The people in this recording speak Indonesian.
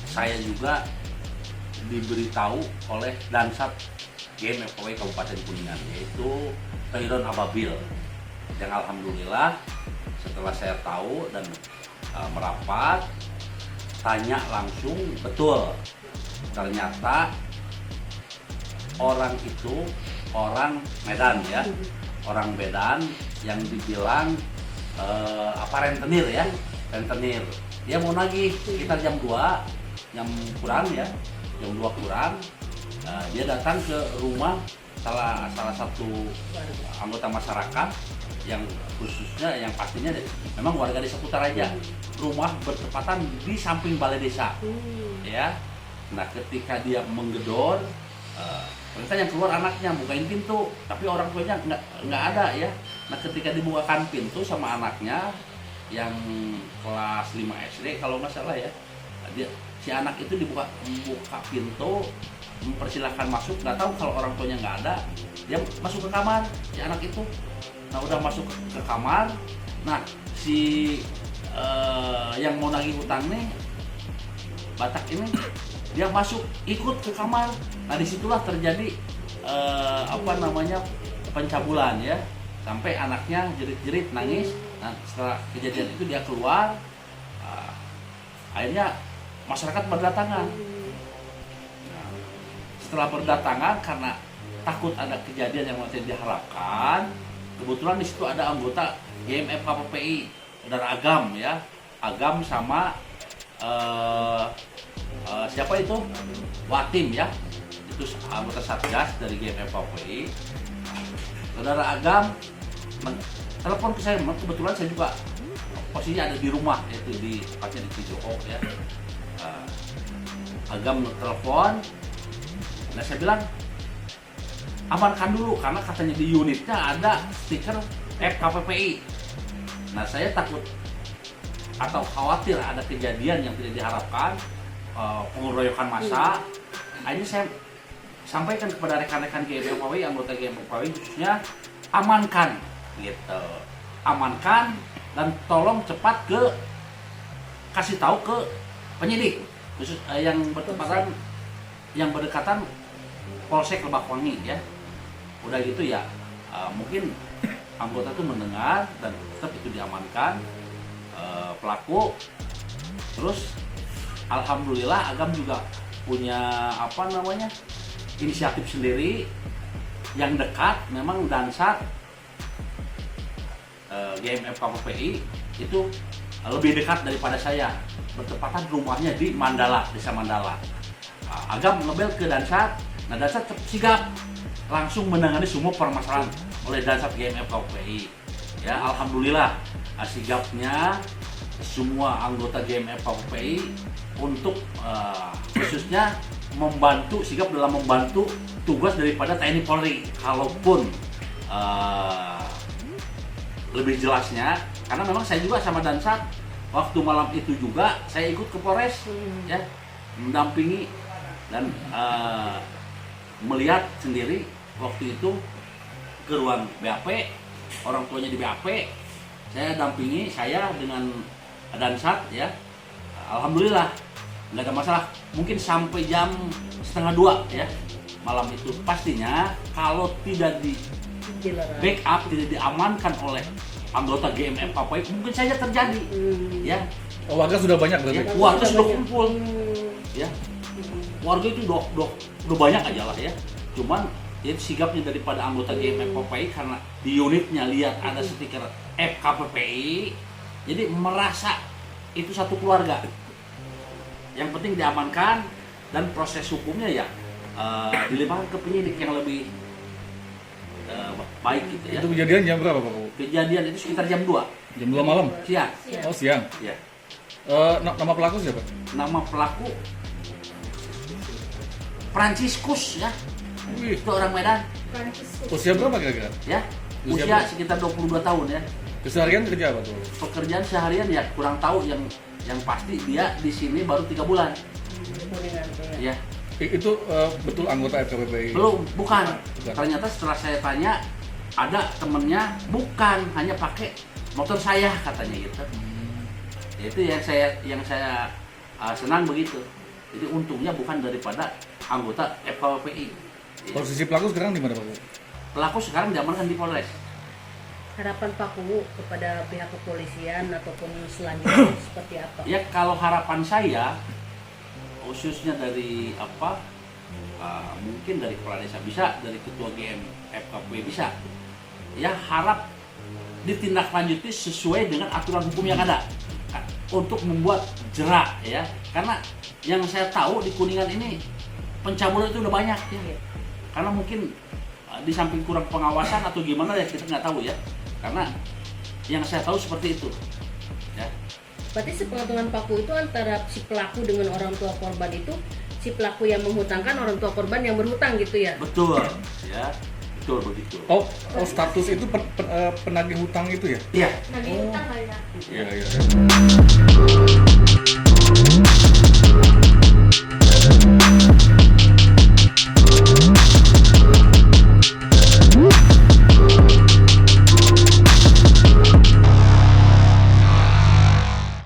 Saya juga diberitahu oleh Dansat GMFPWI Kabupaten Kuningan, yaitu Khairun Ababil, yang alhamdulillah setelah saya tahu dan merapat, tanya langsung, betul ternyata orang itu orang Medan ya, orang Medan yang dibilang rentenir ya, rentenir. Dia mau nagih sekitar jam 2 kurang ya, jam 2 kurang. Dia datang ke rumah salah satu anggota masyarakat yang khususnya, yang pastinya memang warga desa Kutaraja. Rumah bertepatan di samping balai desa ya. Nah, ketika dia menggedor, ternyata yang keluar anaknya, bukain pintu, tapi orang tuanya nggak ada ya. Nah, ketika dibukakan pintu sama anaknya yang kelas 5 SD kalau nggak salah ya, si anak itu dibuka pintu, mempersilahkan masuk. Nggak tahu kalau orang tuanya nggak ada, dia masuk ke kamar si anak itu. Nah, udah masuk ke kamar, nah si yang mau nagih hutang nih, Batak ini, dia masuk ikut ke kamar. Nah, disitulah terjadi pencabulan ya, sampai anaknya jerit-jerit nangis. Nah, setelah kejadian itu dia keluar, akhirnya masyarakat berdatangan. Nah, setelah berdatangan karena takut ada kejadian yang tidak diharapkan, kebetulan di situ ada anggota GMF KPPI, saudara Agam ya, Agam sama siapa itu? Watim ya, itu anggota Satgas dari GMF KPPI. Saudara Agam telepon ke saya, kebetulan saya juga posisinya ada di rumah, yaitu di tepatnya di Cijoho ya. Agam telepon, nah saya bilang amankan dulu karena katanya di unitnya ada stiker FKPPI. Nah, saya takut atau khawatir ada kejadian yang tidak diharapkan, pengeroyokan massa. Akhirnya saya sampaikan kepada rekan-rekan GMFPWI, anggota GMFPWI khususnya, amankan gitu, amankan dan tolong cepat kasih tahu ke penyidik khusus yang berdekatan Polsek Lebakwangi ya. Udah gitu ya, mungkin anggota itu mendengar dan tetap itu diamankan pelaku. Terus alhamdulillah Agam juga punya inisiatif sendiri yang dekat, memang Dansat GMF KPPI itu lebih dekat daripada saya, bertepatan rumahnya di Mandala, desa Mandala. Agam ngebel ke Dansat, nah Dansat sigap langsung menangani semua permasalahan oleh Dansat GMF KPPI ya. Alhamdulillah sigapnya semua anggota GMF KPPI untuk khususnya membantu, sigap dalam membantu tugas daripada TNI Polri. Kalaupun lebih jelasnya, karena memang saya juga sama Dansat waktu malam itu juga saya ikut ke Polres ya, mendampingi dan melihat sendiri waktu itu ke ruang BAP, orang tuanya di BAP, saya dampingi, saya dengan Dansat ya. Alhamdulillah nggak ada masalah, mungkin sampai jam 1:30 ya malam itu. Pastinya kalau tidak di backup, tidak diamankan oleh anggota GMF KPPI, mungkin saja terjadi ya. Warga sudah banyak berarti? Ya, warga sudah kumpul ya. Warga itu udah banyak aja lah ya. Cuman itu sigapnya daripada anggota GMF KPPI, karena di unitnya lihat ada stiker FKPPI, jadi merasa itu satu keluarga. Yang penting diamankan dan proses hukumnya ya dilimpahkan ke penyidik yang lebih baik gitu ya. Itu kejadian jam berapa Pak? Kejadian itu sekitar jam 2. Jam 2 malam? Siang. Oh siang? Ya. Nama pelaku siapa? Nama pelaku Franciscus ya, Wih, itu orang Medan usia berapa kira-kira? ya, Usia usia berapa? sekitar 22 tahun ya. Keseharian kerja apa tuh? Pekerjaan seharian ya kurang tahu, yang pasti dia di sini baru 3 bulan. Ya, Itu betul anggota FKPPI? belum, bukan. Bukan. Ternyata setelah saya tanya, ada temennya bukan, hanya pakai motor saya katanya gitu. Itu yang saya senang begitu. Jadi untungnya bukan daripada anggota FKPPI. Posisi pelaku sekarang di mana Pak Bu? Pelaku sekarang diamankan di Polres. Harapan Pak Kuwu kepada pihak kepolisian ataupun selanjutnya seperti apa? Ya kalau harapan saya, khususnya dari mungkin dari kepala desa bisa, dari ketua GM FKP bisa, ya harap ditindaklanjuti sesuai dengan aturan hukum yang ada untuk membuat jerak ya, karena yang saya tahu di Kuningan ini pencabulan itu udah banyak ya, karena mungkin di samping kurang pengawasan atau gimana ya kita nggak tahu ya, karena yang saya tahu seperti itu ya. Berarti sepengetahuan Pak Kuwu itu antara si pelaku dengan orang tua korban itu, si pelaku yang menghutangkan, orang tua korban yang berhutang gitu ya? Betul ya, betul begitu. Oh, status itu penagih hutang itu ya? Iya. Nagih hutang kali ya? Iya, iya.